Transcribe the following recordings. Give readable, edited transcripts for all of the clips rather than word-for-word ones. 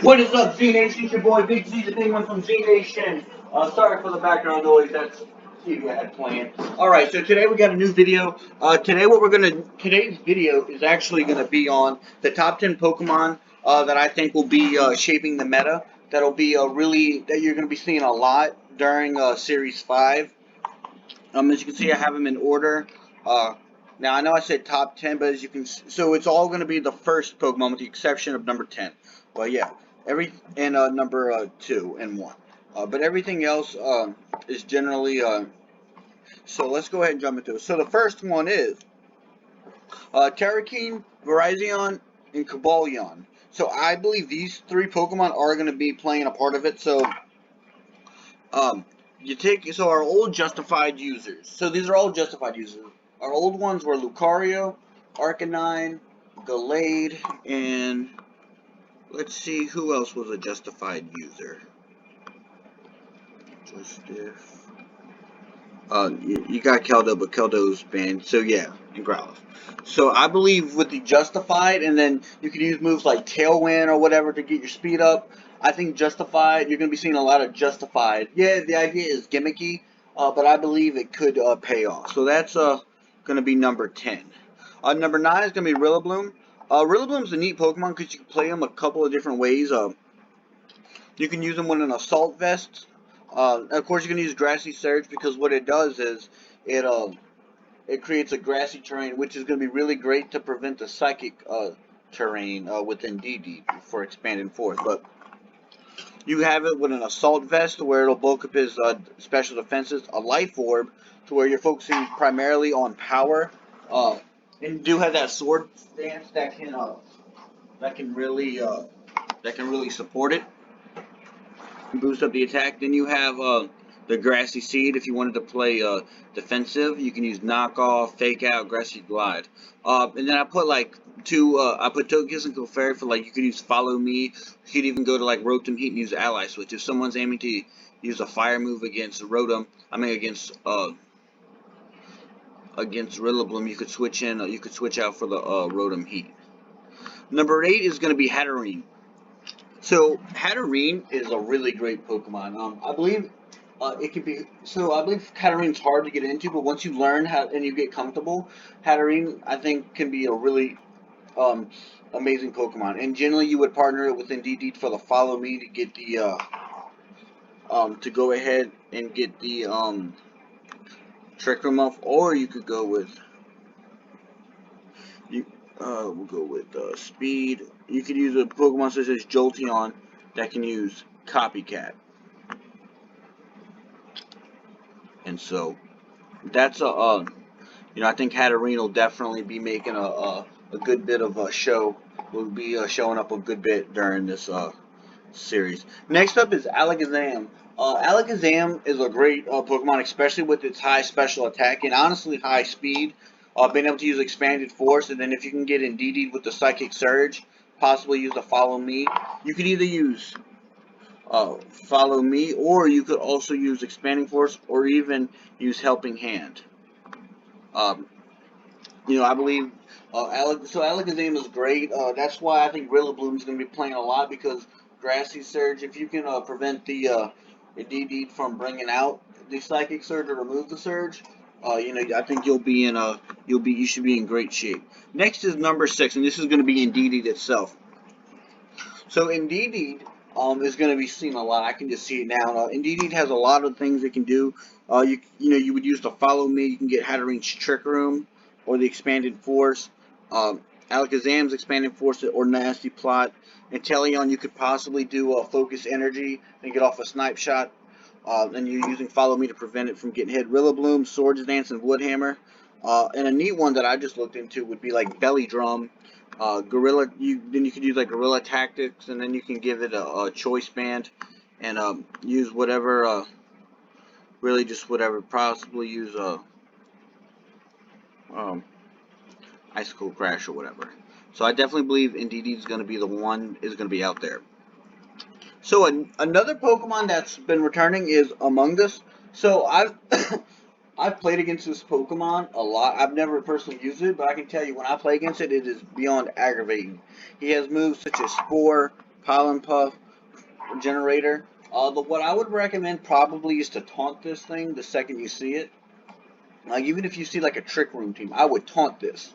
What is up, Z Nation? It's your boy Big Z, the big one from Z Nation. Sorry for the background noise. That's TV I had playing. All right, so today we got a new video. Today's video is actually gonna be on the top 10 Pokemon that I think will be shaping the meta. That'll be that you're gonna be seeing a lot during Series 5. As you can see, I have them in order. Uh, Now I know I said top 10, but as you can, so it's all going to be the first Pokemon with the exception of number 10. Well, yeah, number 2 and 1. But everything else is generally. So let's go ahead and jump into it. So the first one is Terrakeen, Virizion, and Cobalion. So I believe these three Pokemon are going to be playing a part of it. So um, our old justified users. So these are all justified users. Our old ones were Lucario, Arcanine, Gallade, and let's see who else was a justified user. You got Keldo, but Keldo's banned. So yeah, and Growlithe. So I believe with the justified, and then you can use moves like Tailwind or whatever to get your speed up. I think justified, you're going to be seeing a lot of justified. Yeah, the idea is gimmicky, but I believe it could pay off. So that's going to be number 10. Number 9 is going to be Realbloom. Realbloom's a neat Pokemon because you can play them a couple of different ways. You can use them with an Assault Vest. Of course, you can use Grassy Surge because what it does is it creates a grassy terrain, which is going to be really great to prevent the psychic terrain within DD for expanding forth. But you have it with an Assault Vest where it'll bulk up his special defenses, a Life Orb to where you're focusing primarily on power, and you do have that Sword stance that can really support it. Boost up the attack. Then you have the Grassy Seed. If you wanted to play defensive, you can use Knockoff, Fake Out, Grassy Glide. And then I put like I put Togekiss and Clefairy for like you could use Follow Me. You could even go to like Rotom Heat and use Ally Switch. If someone's aiming to use a fire move against against Rillaboom, you could switch in. You could switch out for the Rotom Heat. Number 8 is going to be Hatterene. So Hatterene is a really great Pokemon. I believe it can be. So I believe Hatterene's hard to get into, but once you learn how and you get comfortable, Hatterene I think can be a really um, amazing Pokemon. And generally, you would partner it with Indeedee for the Follow Me to get the to go ahead and get the Trick Room off, or you could go with we'll go with Speed. You could use a Pokemon such as Jolteon that can use Copycat. And so that's I think Hatterene will definitely be making a good bit of a show. Will be showing up a good bit during this series. Next up is Alakazam. Alakazam is a great Pokemon, especially with its high special attack and honestly high speed. Being able to use Expanded Force, and then if you can get Indeedee with the Psychic Surge, possibly use the Follow Me. You could either use Follow Me, or you could also use Expanding Force, or even use Helping Hand. Um, I believe Alakazam is great. That's why I think Rillaboom is going to be playing a lot because Grassy Surge. If you can prevent the DD from bringing out the Psychic Surge or remove the Surge, I think you should be in great shape. Next is number 6, and this is going to be Indeedee itself. So Indeedee is going to be seen a lot. I can just see it now. Indeedee has a lot of things it can do. You would use the Follow Me. You can get Hatterene's Trick Room or the Expanded Force. Alakazam's Expanded Force or Nasty Plot. And Teleon, you could possibly do Focus Energy and get off a Snipe Shot. And you're using Follow Me to prevent it from getting hit. Rillaboom, Swords Dance, and Woodhammer. And a neat one that I just looked into would be like Belly Drum. Gorilla. Then you could use like Gorilla Tactics, and then you can give it a Choice Band, and use whatever. Really, just whatever. Possibly use Icicle Crash or whatever. So I definitely believe Indeedee is going to be the one is going to be out there. So another Pokemon that's been returning is Among Us. So I've played against this Pokemon a lot. I've never personally used it, but I can tell you when I play against it, it is beyond aggravating. He has moves such as Spore, Pollen Puff generator. What I would recommend probably is to taunt this thing the second you see it. Like, even if you see like a Trick Room team, I would taunt this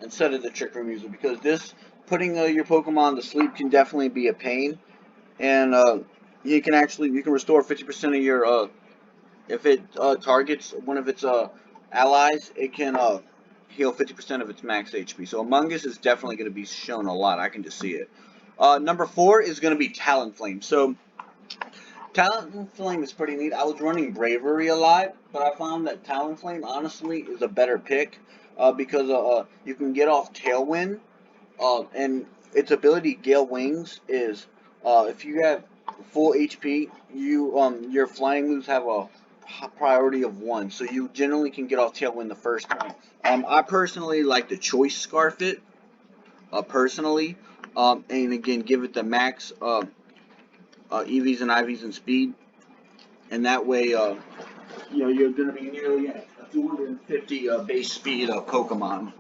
instead of the Trick Room user, because this putting your Pokemon to sleep can definitely be a pain, and you can restore 50% of your if it targets one of its allies, it can heal 50% of its max HP. So Among Us is definitely going to be shown a lot. I can just see it. Number 4 is going to be Talonflame. So Talonflame is pretty neat. I was running Bravery a lot, but I found that Talonflame honestly is a better pick because you can get off Tailwind, and its ability Gale Wings is if you have full HP, your flying moves have a priority of 1, so you generally can get off Tailwind the first time. I personally like to Choice Scarf it, personally, and again give it the max EVs and IVs and speed, and that way you're going to be nearly at a 250 base speed of Pokemon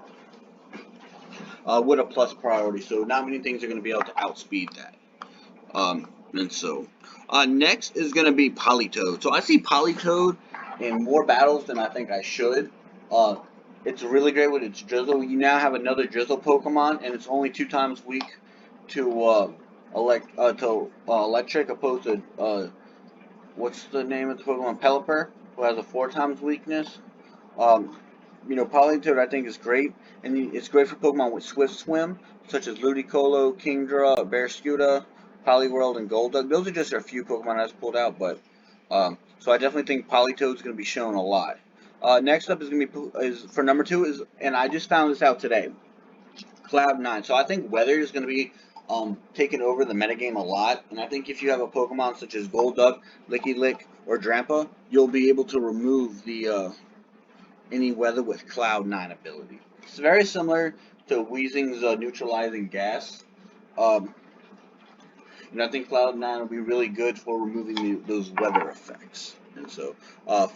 with a plus priority, so not many things are going to be able to outspeed that. And so, next is going to be Politoed. So I see Politoed in more battles than I think I should. It's really great with its Drizzle. You now have another Drizzle Pokemon, and it's only 2 times weak to Electric, opposed to what's the name of the Pokemon? Pelipper, who has a 4 times weakness. Politoed I think is great, and it's great for Pokemon with Swift Swim, such as Ludicolo, Kingdra, Barraskewda, Poliwhirl, and Golduck. Those are just a few Pokemon I just pulled out, but so I definitely think Politoed is going to be shown a lot. Next up is going to be for number 2 is, and I just found this out today, Cloudnine. So I think Weather is going to be taking over the metagame a lot, and I think if you have a Pokemon such as Golduck, Licky Lick, or Drampa, you'll be able to remove the any weather with Cloudnine ability. It's very similar to Weezing's neutralizing gas. And I think Cloudnine will be really good for removing those weather effects. And so,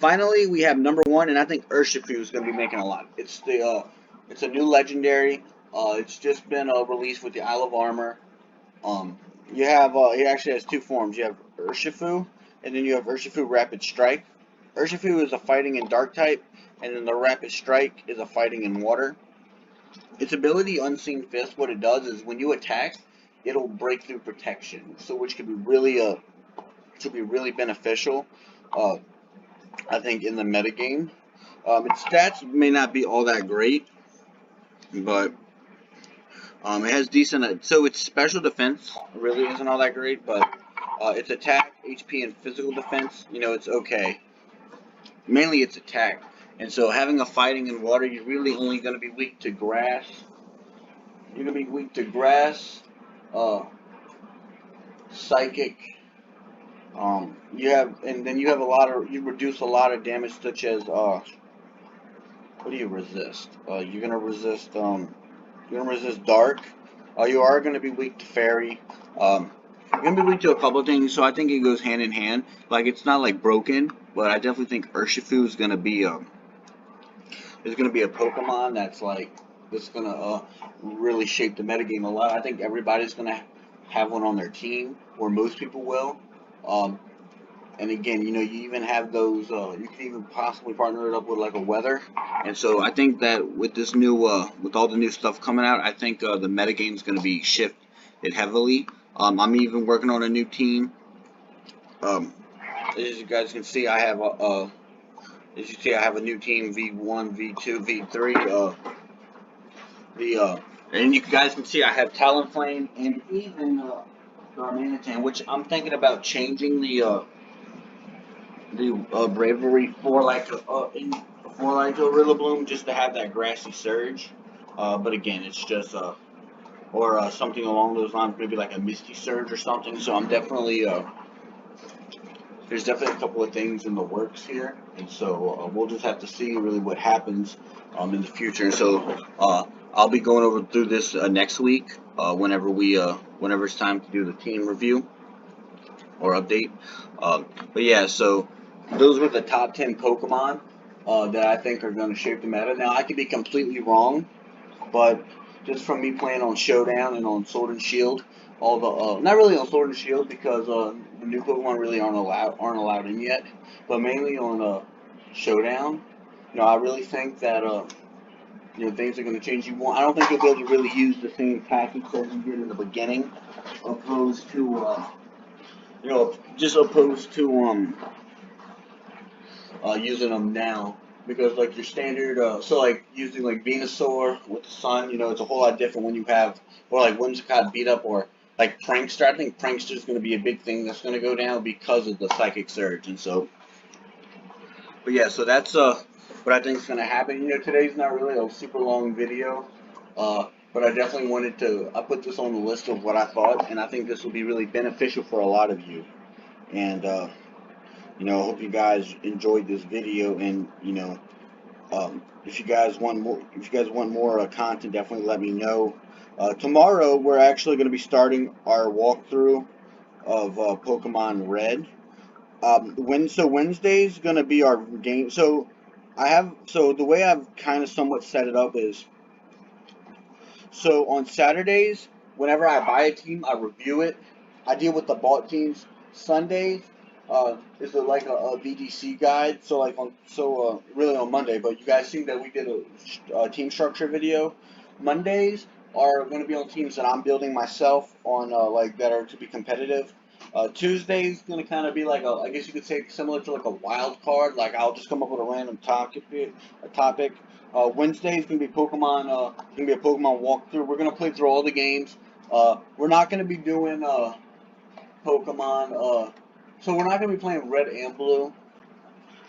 finally, we have number 1, and I think Earthship is going to be making a lot. It's a new legendary. It's just been released with the Isle of Armor. You have it actually has 2 forms. You have Urshifu, and then you have Urshifu Rapid Strike. Urshifu is a fighting and dark type, and then the Rapid Strike is a fighting and water. Its ability, Unseen Fist, what it does is when you attack, it'll break through protection, so which could be really beneficial. I think in the metagame, its stats may not be all that great, but it has decent. So its special defense really isn't all that great, but its attack, HP, and physical defense, it's okay. Mainly its attack. And so having a fighting in water, you're really only going to be weak to grass. You're going to be weak to grass, psychic. You reduce a lot of damage, such as what do you resist? You're going to resist dark. You are going to be weak to fairy. You're going to be weak to a couple of things, so I think it goes hand in hand. Like, it's not like broken, but I definitely think Urshifu is going to be a Pokemon that's going to really shape the metagame a lot. I think everybody's going to have one on their team, or most people will. And again, you even have those. You can even possibly partner it up with like a weather. And so I think that with this new, with all the new stuff coming out, I think the metagame is going to be shifted heavily. I'm even working on a new team. As you guys can see, I have a new team, V1, V2, V3. And you guys can see I have Talonflame and even Darmanitan, which I'm thinking about changing the Bravery for like a Realbloom, just to have that Grassy Surge. But again, it's just or something along those lines, maybe like a Misty Surge or something. So I'm definitely there's definitely a couple of things in the works here, and so we'll just have to see really what happens in the future. And so I'll be going through this next week whenever it's time to do the team review or update. But yeah, so those were the top 10 Pokemon that I think are going to shape the meta. Now, I could be completely wrong, but just from me playing on Showdown and on Sword and Shield, all the not really on Sword and Shield because the new Pokemon really aren't allowed in yet, but mainly on Showdown. I really think that things are going to change. I don't think you'll be able to really use the same tactics as you did in the beginning, opposed to just opposed to using them now. Because like your standard, so like using like Venusaur with the Sun, it's a whole lot different when you have, or like Whimsicott beat up, or like Prankster. I think Prankster is going to be a big thing that's going to go down because of the Psychic Surge, and so. But yeah, so that's what I think is going to happen. Today's not really a super long video, but I definitely wanted to. I put this on the list of what I thought, and I think this will be really beneficial for a lot of you. And I hope you guys enjoyed this video, and if you guys want more content, definitely let me know. Tomorrow we're actually going to be starting our walkthrough of Pokemon Red. Wednesday's going to be our game. So the way I've kind of somewhat set it up is, so on Saturdays, whenever I buy a team, I review it. I deal with the bought teams. Sundays is like a VGC guide. So really on Monday, but you guys see that we did a team structure video. Mondays are going to be on teams that I'm building myself on, that are to be competitive. Tuesday's going to kind of be like I guess you could say similar to like a wild card. Like I'll just come up with a random topic. Wednesday is going to be Pokemon. Going to be a Pokemon walkthrough. We're going to play through all the games. We're not going to be doing Pokemon. So we're not going to be playing Red and Blue.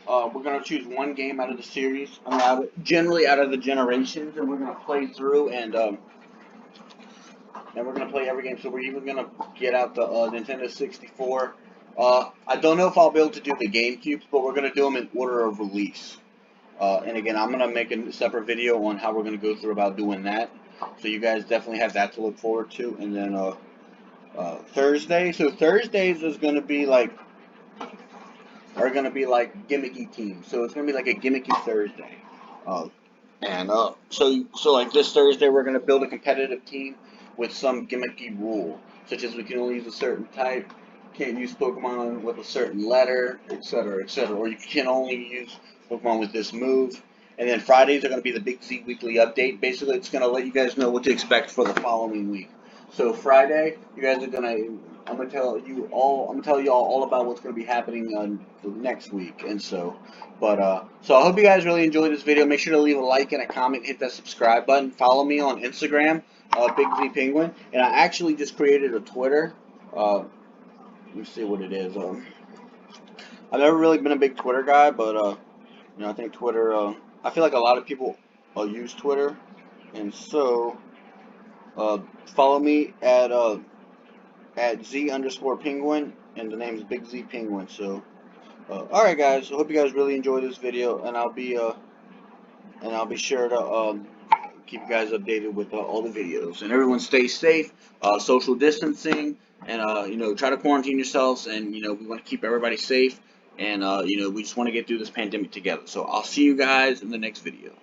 We're going to choose one game out of the series. Generally out of the generations, and we're going to play through and we're going to play every game. So we're even going to get out the Nintendo 64. I don't know if I'll be able to do the GameCubes, but we're going to do them in order of release. And again, I'm going to make a separate video on how we're going to go through about doing that. So you guys definitely have that to look forward to. And then Thursday. So Thursdays is going to be like gimmicky teams. So it's going to be like a gimmicky Thursday. So like this Thursday, we're going to build a competitive team with some gimmicky rule, such as we can only use a certain type, can't use Pokemon with a certain letter, etc., etc., or you can only use Pokemon with this move. And then Fridays are going to be the Big Z Weekly Update. Basically, it's going to let you guys know what to expect for the following week. So Friday, you guys are going to, I'm going to tell you all about what's going to be happening next week. And so I hope you guys really enjoyed this video. Make sure to leave a like and a comment, hit that subscribe button. Follow me on Instagram, Big Z Penguin. And I actually just created a Twitter. Let me see what it is. I've never really been a big Twitter guy, but I think Twitter. I feel like a lot of people use Twitter, and so follow me at Z_Penguin, and the name is Big Z Penguin. So, all right, guys. I hope you guys really enjoyed this video, and I'll be sure to keep you guys updated with all the videos. And everyone stay safe, social distancing, and try to quarantine yourselves. And we want to keep everybody safe. And we just want to get through this pandemic together. So I'll see you guys in the next video.